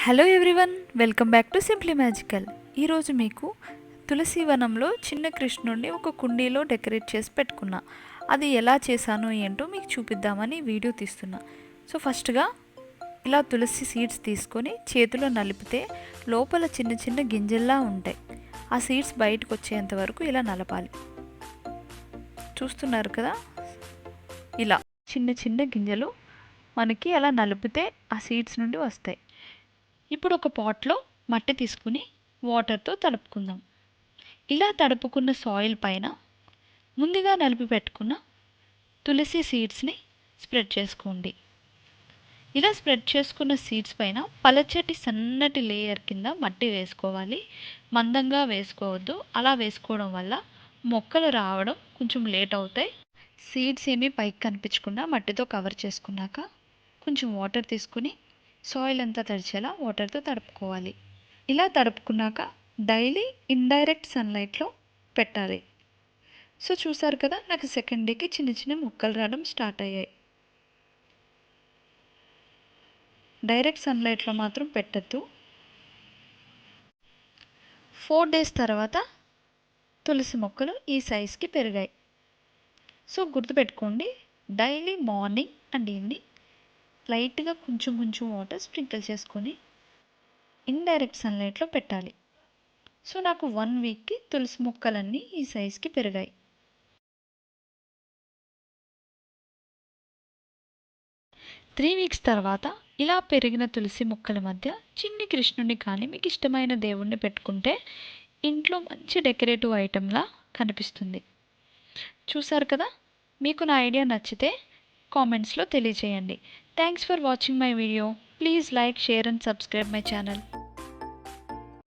Hello everyone, welcome back to simply magical. ఈరోజు మీకు తులసి వనంలో చిన్న కృష్ణుడిని ఒక కుండీలో డెకరేట్ చేసి పెట్టుకున్నా. అది ఎలా చేశానో ఏంటో మీకు చూపిద్దామని వీడియో తీస్తున్నా. సో ఫస్ట్గా ఇలా తులసి సీడ్స్ తీసుకొని చేతిలో నలిపితే లోపల చిన్న చిన్న గింజల్లా ఉంటాయి. ఆ సీడ్స్ బయటకు వచ్చేంత వరకు ఇలా నలపాలి. చూస్తున్నారు కదా, ఇలా చిన్న చిన్న గింజలు మనకి అలా నలిపితే ఆ సీడ్స్ నుండి వస్తాయి. ఇప్పుడు ఒక పాట్లో మట్టి తీసుకుని వాటర్తో తడుపుకుందాం. ఇలా తడుపుకున్న సాయిల్ పైన ముందుగా నలిపి పెట్టుకున్న తులసి సీడ్స్ని స్ప్రెడ్ చేసుకోండి. ఇలా స్ప్రెడ్ చేసుకున్న సీడ్స్ పైన పలచటి సన్నటి లేయర్ కింద మట్టి వేసుకోవాలి. మందంగా వేసుకోవద్దు. అలా వేసుకోవడం వల్ల మొక్కలు రావడం కొంచెం లేట్ అవుతాయి. సీడ్స్ ఏమీ పైకి కనిపించకుండా మట్టితో కవర్ చేసుకున్నాక కొంచెం వాటర్ తీసుకుని సాయిల్ అంతా తడిచేలా వాటర్తో తడుపుకోవాలి. ఇలా తడుపుకున్నాక డైలీ ఇండైరెక్ట్ సన్లైట్లో పెట్టాలి. సో చూసారు కదా, నాకు సెకండ్ డేకి చిన్న చిన్న ముక్కలు రావడం స్టార్ట్ అయ్యాయి. డైరెక్ట్ సన్లైట్లో మాత్రం పెట్టద్దు. 4 days తర్వాత తులసి మొక్కలు ఈ సైజ్కి పెరిగాయి. సో గుర్తుపెట్టుకోండి, డైలీ మార్నింగ్ అండ్ ఈవినింగ్ లైట్గా కొంచెం కొంచెం వాటర్ స్ప్రింకిల్ చేసుకొని ఇండైరెక్ట్ సన్లైట్లో పెట్టాలి. సో నాకు 1 వీక్కి తులసి మొక్కలన్నీ ఈ సైజ్కి పెరిగాయి. త్రీ వీక్స్ తర్వాత ఇలా పెరిగిన తులసి మొక్కల మధ్య చిన్ని కృష్ణుడిని కానీ మీకు ఇష్టమైన దేవుణ్ణి పెట్టుకుంటే ఇంట్లో మంచి డెకరేటివ్ ఐటెంలా కనిపిస్తుంది. చూసారు కదా, మీకు నా ఐడియా నచ్చితే కామెంట్స్లో తెలియజేయండి. Thanks for watching my video. Please like, share and subscribe my channel.